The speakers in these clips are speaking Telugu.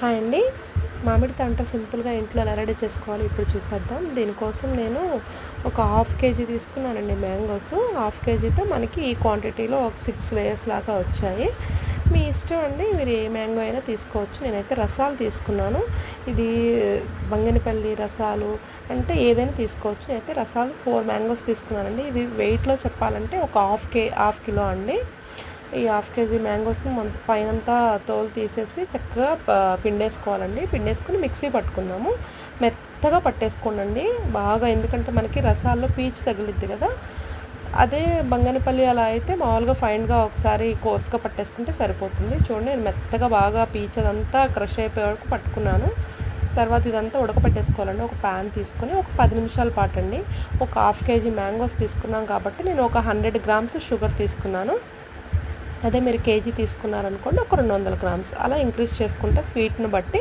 హాయ్ అండి. మామిడి తాండ్ర సింపుల్‌గా ఇంట్లో ఎలా రెడీ చేసుకోవాలో ఇప్పుడు చూసేద్దాం. దీనికోసం నేను ఒక హాఫ్ కేజీ తీసుకున్నానండి మ్యాంగోస్. హాఫ్ కేజీతో మనకి ఈ క్వాంటిటీలో ఒక 6 లేయర్స్ లాగా వచ్చాయి. మీ ఇష్టం అండి, మీరు ఏ మ్యాంగో అయినా తీసుకోవచ్చు. నేనైతే రసాలు తీసుకున్నాను. ఇది బంగినపల్లి రసాలు అంటే ఏదైనా తీసుకోవచ్చు. నేనైతే రసాలు 4 మ్యాంగోస్ తీసుకున్నానండి. ఇది వెయిట్‌లో చెప్పాలంటే ఒక హాఫ్ కిలో అండి. ఈ హాఫ్ కేజీ మ్యాంగోస్ని పైనంతా తోలు తీసేసి చక్కగా పిండేసుకోవాలండి. పిండేసుకొని మిక్సీ పట్టుకుందాము. మెత్తగా పట్టేసుకోండి బాగా, ఎందుకంటే మనకి రసాల్లో పీచు తగిలిద్ది కదా. అదే బంగనపల్లి అలా అయితే మామూలుగా ఫైన్గా ఒకసారి కోర్స్గా పట్టేసుకుంటే సరిపోతుంది. చూడండి, నేను మెత్తగా బాగా పీచదంతా క్రష్ అయిపోయే వరకు పట్టుకున్నాను. తర్వాత ఇదంతా ఉడకపెట్టేసుకోవాలండి. ఒక ప్యాన్ తీసుకొని ఒక 10 నిమిషాల పాటు అండి. ఒక హాఫ్ కేజీ మ్యాంగోస్ తీసుకున్నాం కాబట్టి నేను ఒక 100 గ్రామ్స్ షుగర్ తీసుకున్నాను. అదే మీరు కేజీ తీసుకున్నారనుకోండి ఒక 200 గ్రామ్స్ అలా ఇంక్రీజ్ చేసుకుంటే స్వీట్ని బట్టి.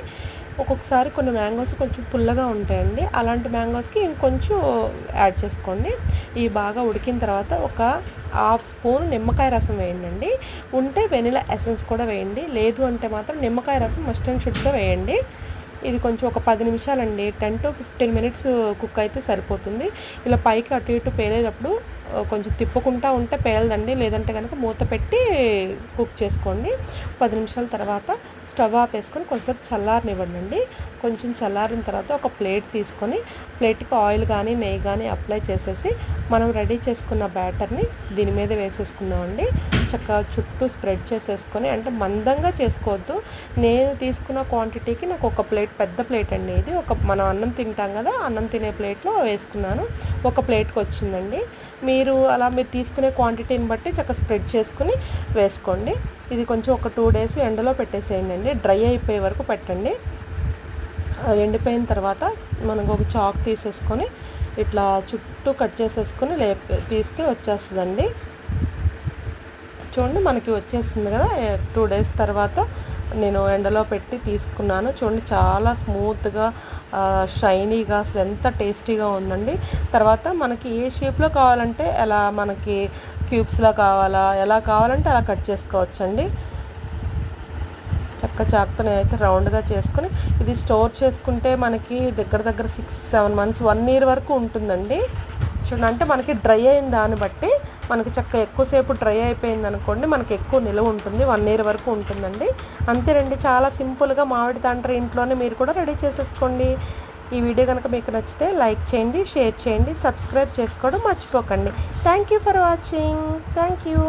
ఒక్కొక్కసారి కొన్ని మ్యాంగోస్ కొంచెం పుల్లగా ఉంటాయండి, అలాంటి మ్యాంగోస్కి ఇంకొంచెం యాడ్ చేసుకోండి. ఇవి బాగా ఉడికిన తర్వాత ఒక హాఫ్ స్పూన్ నిమ్మకాయ రసం వేయండి. ఉంటే వెనిలా ఎసెన్స్ కూడా వేయండి, లేదు అంటే మాత్రం నిమ్మకాయ రసం మస్ట్ అండ్ షుడ్గా వేయండి. ఇది కొంచెం ఒక 10 నిమిషాలండి, 10 to 15 మినిట్స్ కుక్ అయితే సరిపోతుంది. ఇలా పైకి అటు ఇటు పేలేటప్పుడు కొంచెం తిప్పుకుంటూ ఉంటే పేలదండి, లేదంటే కనుక మూత పెట్టి కుక్ చేసుకోండి. 10 నిమిషాల తర్వాత స్టవ్ ఆపేసుకొని కొంచెం చల్లారనివ్వండి. కొంచెం చల్లారిన తర్వాత ఒక ప్లేట్ తీసుకొని ప్లేట్కి ఆయిల్ కానీ నెయ్యి కానీ అప్లై చేసేసి మనం రెడీ చేసుకున్న బ్యాటర్ని దీని మీద వేసేసుకుందామండి. చక్కగా చుట్టూ స్ప్రెడ్ చేసేసుకొని, అంటే మందంగా చేసుకోవద్దు. నేను తీసుకున్న క్వాంటిటీకి నాకు ఒక ప్లేట్, పెద్ద ప్లేట్ అండి ఇది, మనం అన్నం తింటాం కదా, అన్నం తినే ప్లేట్లో వేసుకున్నాను. ఒక ప్లేట్కి వచ్చిందండి. మీరు తీసుకునే క్వాంటిటీని బట్టి చక్కగా స్ప్రెడ్ చేసుకుని వేసుకోండి. ఇది కొంచెం ఒక 2 days ఎండలో పెట్టేసేయండి. డ్రై అయిపోయే వరకు పెట్టండి. ఎండిపోయిన తర్వాత మనకు ఒక చాక్ తీసేసుకొని ఇట్లా చుట్టూ కట్ చేసేసుకొని తీస్తే వచ్చేస్తుందండి. చూడండి, మనకి వచ్చేస్తుంది కదా. 2 days తర్వాత నేను ఎండలో పెట్టి తీసుకున్నాను. చూడండి, చాలా స్మూత్గా షైనీగా అసలు ఎంత టేస్టీగా ఉందండి. తర్వాత మనకి ఏ షేప్లో కావాలంటే ఎలా, మనకి క్యూబ్స్లో కావాలా, ఎలా కావాలంటే అలా కట్ చేసుకోవచ్చండి. చాకుతో నేనైతే రౌండ్గా చేసుకుని ఇది స్టోర్ చేసుకుంటే మనకి దగ్గర 6-7 months 1 year వరకు ఉంటుందండి. చూడండి, అంటే మనకి డ్రై అయిన దాన్ని బట్టి మనకి ఎక్కువసేపు డ్రై అయిపోయింది అనుకోండి, మనకి ఎక్కువ నిలువ ఉంటుంది, 1 year వరకు ఉంటుందండి. అంతేనండి, చాలా సింపుల్గా మామిడి తాండ్ర ఇంట్లోనే మీరు కూడా రెడీ చేసేసుకోండి. ఈ వీడియో కనుక మీకు నచ్చితే లైక్ చేయండి, షేర్ చేయండి, సబ్స్క్రైబ్ చేసుకోవడం మర్చిపోకండి. Thank you for watching. Thank you.